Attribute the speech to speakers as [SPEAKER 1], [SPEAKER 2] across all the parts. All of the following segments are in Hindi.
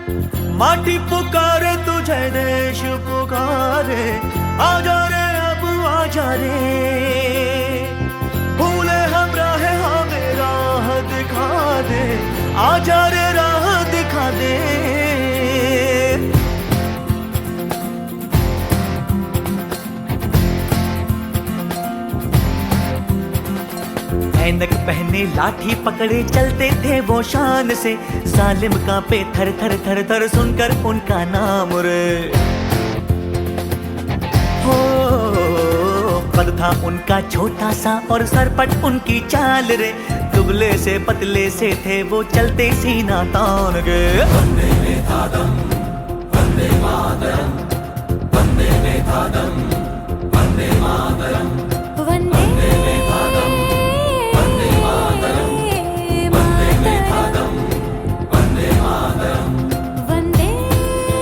[SPEAKER 1] माटी पुकारे तुझे, देश पुकारे, आजा रे अब आजा रे, भूले हम राह हमें राह दिखा दे, आजा रे राह दिखा दे। ऐनक पहने लाठी पकड़े चलते थे वो शान से, जालिम कांपे थर थर थर थर सुनकर उनका नाम रे। हो कद था उनका छोटा सा और सरपट उनकी चाल रे, दुबले से पतले से थे वो चलते सीना तान के। वंदे में था दम, वंदे मातरम, वंदे में था दम, वंदे मातरम, वंदे में था दम, वंदे मातरम, वंदे में था दम, वंदे मातरम, वंदे मातरम।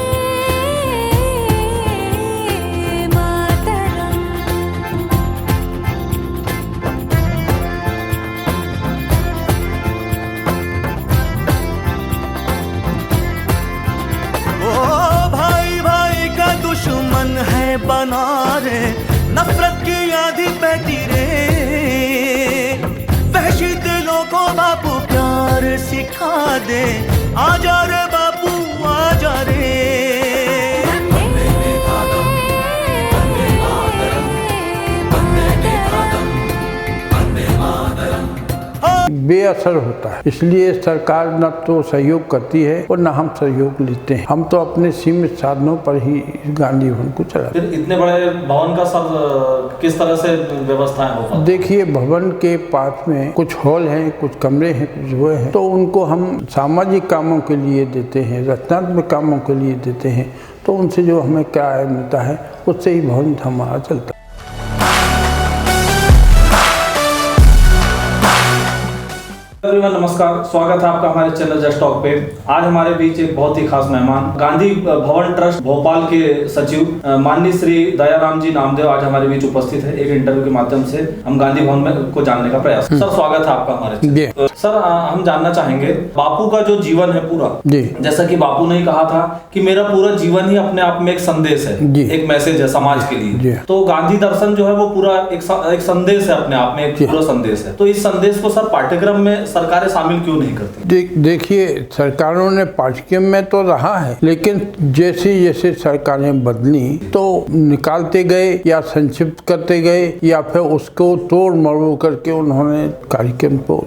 [SPEAKER 1] ओ भाई भाई का दुश्मन है बना रे, नफरत की आंधी बहती रे, वहशी दिलों को बापू प्यार सिखा दे, आजा रे बापू आजा रे। वंदे में था दम, वंदे मातरम, वंदे में था दम, वंदे मातरम।
[SPEAKER 2] बेअसर होता है, इसलिए सरकार न तो सहयोग करती है और न हम सहयोग लेते हैं। हम तो अपने सीमित साधनों पर ही गांधी भवन को चलाते हैं।
[SPEAKER 3] फिर इतने बड़े भवन का सब किस तरह से व्यवस्थाएं हो पाती?
[SPEAKER 2] देखिए, भवन के पास में कुछ हॉल हैं, कुछ कमरे हैं, कुछ वो हैं, तो उनको हम सामाजिक कामों के लिए देते हैं, रचनात्मक कामों के लिए देते हैं, तो उनसे जो हमें किराया मिलता है उससे ही भवन हमारा चलता है।
[SPEAKER 3] नमस्कार, स्वागत है आपका हमारे चैनल जस्ट टॉक पे। आज हमारे बीच एक बहुत ही खास मेहमान, गांधी भवन ट्रस्ट भोपाल के सचिव माननीय श्री दयाराम जी नामदेव आज हमारे बीच उपस्थित है। एक इंटरव्यू के माध्यम से हम गांधी भवन में को जानने का प्रयास। सर, स्वागत है आपका हमारे चैनल। तो सर, हम जानना चाहेंगे बापू का जो जीवन है पूरा, जैसा कि बापू ने कहा था कि मेरा पूरा जीवन ही अपने आप में एक संदेश है, एक मैसेज है समाज के लिए। तो गांधी दर्शन जो है वो पूरा एक संदेश है, अपने आप में एक पूरा संदेश है। तो इस संदेश को सर पाठ्यक्रम में सरकारें शामिल क्यों नहीं करती?
[SPEAKER 2] देखिए, सरकारों ने पाठ्यक्रम में तो रहा है, लेकिन जैसे जैसे सरकारें बदली तो निकालते गए या संक्षिप्त करते गए या फिर उसको तोड़ मरोड़ करके उन्होंने कार्यक्रम को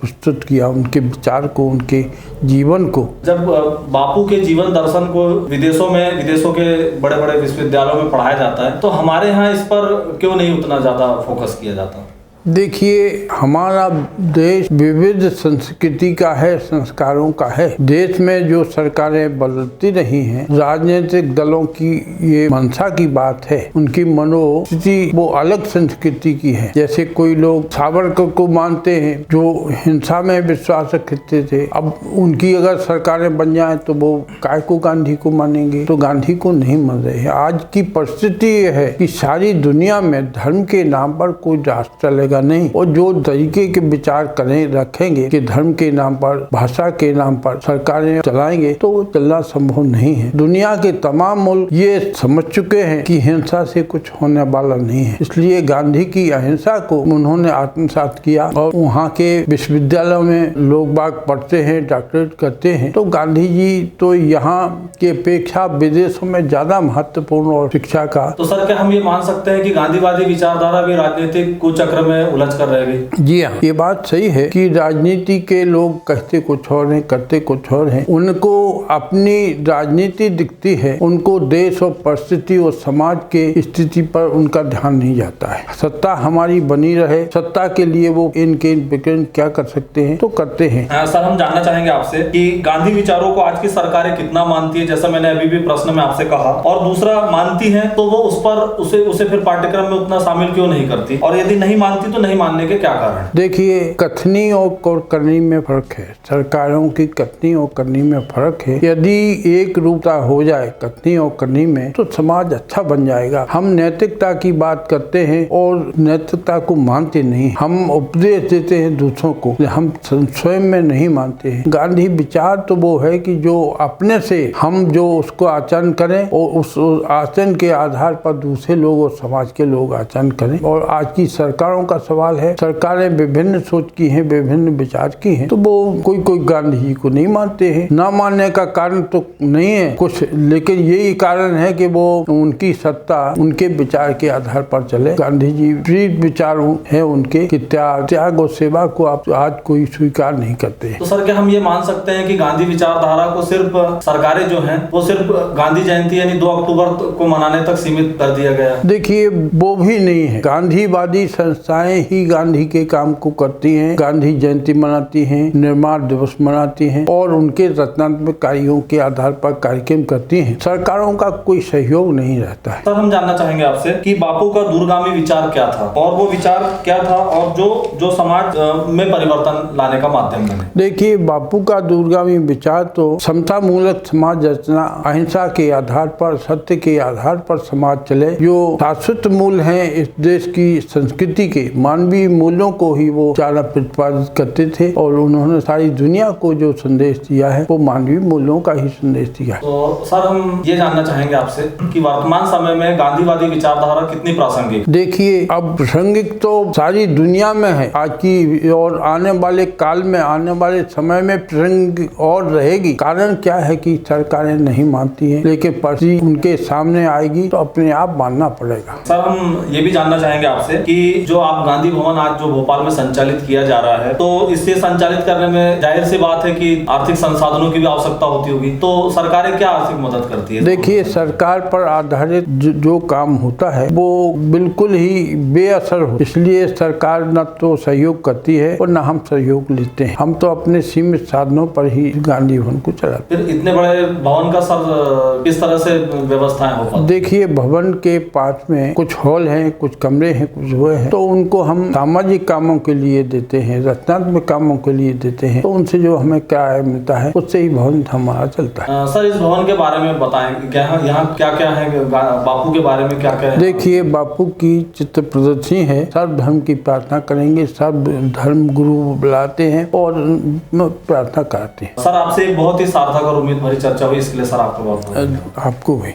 [SPEAKER 2] प्रस्तुत किया, उनके विचार को, उनके जीवन को।
[SPEAKER 3] जब बापू के जीवन दर्शन को विदेशों के बड़े बड़े विश्वविद्यालयों में पढ़ाया जाता है, तो हमारे यहाँ इस पर क्यों नहीं उतना ज्यादा फोकस किया जाता?
[SPEAKER 2] देखिए, हमारा देश विविध संस्कृति का है, संस्कारों का है। देश में जो सरकारें बदलती रही हैं, राजनीतिक दलों की ये मंशा की बात है, उनकी मनोस्थिति वो अलग संस्कृति की है। जैसे कोई लोग सावरकर को मानते हैं जो हिंसा में विश्वास रखते थे, अब उनकी अगर सरकारें बन जाएं तो वो काय को गांधी को मानेंगे, तो गांधी को नहीं मान रहे हैं। आज की परिस्थिति ये है कि सारी दुनिया में धर्म के नाम पर कोई राष्ट्र चलेगा नहीं, और जो तरीके के विचार करें रखेंगे कि धर्म के नाम पर, भाषा के नाम पर सरकारें चलाएंगे, तो वो चलना संभव नहीं है। दुनिया के तमाम मुल्क ये समझ चुके हैं कि हिंसा से कुछ होने वाला नहीं है, इसलिए गांधी की अहिंसा को उन्होंने आत्मसात किया और वहाँ के विश्वविद्यालयों में लोग बाग पढ़ते हैं, डॉक्टरेट करते हैं। तो गांधी जी तो यहाँ की अपेक्षा विदेशों में ज्यादा महत्वपूर्ण और शिक्षा का।
[SPEAKER 3] तो सर, क्या हम ये मान सकते हैं कि गांधीवादी विचारधारा भी राजनीतिक कुचक्र में उलझ कर रह गई?
[SPEAKER 2] जी हाँ, ये बात सही है कि राजनीति के लोग कहते कुछ और हैं, करते कुछ और हैं। उनको अपनी राजनीति दिखती है, उनको देश और परिस्थिति और समाज के स्थिति पर उनका ध्यान नहीं जाता है। सत्ता हमारी बनी रहे, सत्ता के लिए वो इनके क्या कर सकते हैं तो करते हैं।
[SPEAKER 3] सर, हम जानना चाहेंगे आपसे कि गांधी विचारों को आज की सरकारें कितना मानती है, जैसा मैंने अभी भी प्रश्न में आपसे कहा, और दूसरा मानती है तो वो उसे फिर पाठ्यक्रम में उतना शामिल क्यों नहीं करती, और यदि नहीं मानती तो नहीं मानने के क्या कारण?
[SPEAKER 2] देखिए, कथनी और करनी में फर्क है। सरकारों की कथनी और करनी में फर्क है। यदि एक रूपता हो जाए कथनी और करनी में तो समाज अच्छा बन जाएगा। हम नैतिकता की बात करते हैं और नैतिकता को मानते नहीं। हम उपदेश देते हैं दूसरों को, हम स्वयं में नहीं मानते हैं। गांधी विचार तो वो है कि जो अपने से हम जो उसको आचरण करें और उस आचरण के आधार पर दूसरे लोग और समाज के लोग आचरण करें। और आज की सरकारों का सवाल है, सरकारें विभिन्न सोच की हैं, विभिन्न विचार की हैं, तो वो कोई गांधी जी को नहीं मानते हैं। ना मानने का कारण तो नहीं है कुछ, लेकिन यही कारण है कि वो उनकी सत्ता उनके विचार के आधार पर चले। गांधी जी विचार है उनके कि त्याग और सेवा को आप आज कोई स्वीकार नहीं करते।
[SPEAKER 3] तो सर, क्या हम ये मान सकते हैं कि गांधी विचारधारा को सिर्फ सरकारें जो हैं वो सिर्फ गांधी जयंती यानी 2 अक्टूबर को मनाने तक सीमित कर दिया गया?
[SPEAKER 2] देखिए, वो भी नहीं है। गांधीवादी संस्थाएं ही गांधी के काम को करती हैं, गांधी जयंती मनाती हैं, निर्माण दिवस मनाती हैं और उनके रचनात्मक कार्यों के आधार पर कार्यक्रम करती हैं। सरकारों का कोई सहयोग नहीं रहता है।
[SPEAKER 3] सर, हम जानना चाहेंगे आपसे कि बापू का दूरगामी विचार क्या था और वो विचार क्या था और जो समाज में परिवर्तन लाने का माध्यम बने?
[SPEAKER 2] देखिए, बापू का दूरगामी विचार तो समता मूलक समाज रचना, अहिंसा के आधार पर, सत्य के आधार पर समाज चले, जो शाश्वत मूल हैं इस देश की संस्कृति के, मानवीय मूल्यों को ही वो ज्यादा प्रतिपादित करते थे और उन्होंने सारी दुनिया को जो संदेश दिया है वो मानवीय मूल्यों का ही संदेश दिया है।
[SPEAKER 3] तो सर, हम ये जानना चाहेंगे आपसे कि वर्तमान समय में गांधीवादी विचारधारा कितनी प्रासंगिक?
[SPEAKER 2] देखिए, अब प्रासंगिक तो सारी दुनिया में है आज की, और आने वाले काल में, आने वाले समय में प्रासंगिक और रहेगी। कारण क्या है कि सरकारें नहीं मानती हैं, लेकिन पर्ची उनके सामने आएगी तो अपने आप मानना पड़ेगा।
[SPEAKER 3] सर, हम ये भी जानना चाहेंगे आपसे कि जो आप गांधी भवन आज जो भोपाल में संचालित किया जा रहा है, तो इसे संचालित करने में जाहिर सी बात है कि आर्थिक संसाधनों की भी आवश्यकता होती होगी, तो सरकारें क्या आर्थिक मदद करती है?
[SPEAKER 2] देखिए, सरकार पर आधारित जो काम होता है वो बिल्कुल ही बेअसर हो, इसलिए सरकार न तो सहयोग करती है और न हम सहयोग लेते हैं। हम तो अपने सीमित साधनों पर ही गांधी भवन को चलाते हैं।
[SPEAKER 3] फिर इतने बड़े भवन का सर किस तरह से व्यवस्थाएं हो पाती?
[SPEAKER 2] देखिए, भवन के पास में कुछ हॉल हैं, कुछ कमरे हैं, कुछ वो है, तो उनको हम सामाजिक कामों के लिए देते हैं, रचनात्मक कामों के लिए देते हैं, तो उनसे जो हमें किराया मिलता है उससे ही भवन हमारा चलता है।
[SPEAKER 3] सर, इस भवन के बारे में बताएं, क्या यहाँ क्या क्या है, बापू के बारे में क्या क्या है?
[SPEAKER 2] देखिए, बापू की चित्र प्रदर्शनी है, सर्व धर्म की प्रार्थना करेंगे, सर्व धर्म गुरु बुलाते हैं और प्रार्थना करते हैं।
[SPEAKER 3] सर, आपसे एक बहुत ही सार्थक और उम्मीद भरी चर्चा हुई, इसके लिए सर आपको बहुत
[SPEAKER 2] आपको भी।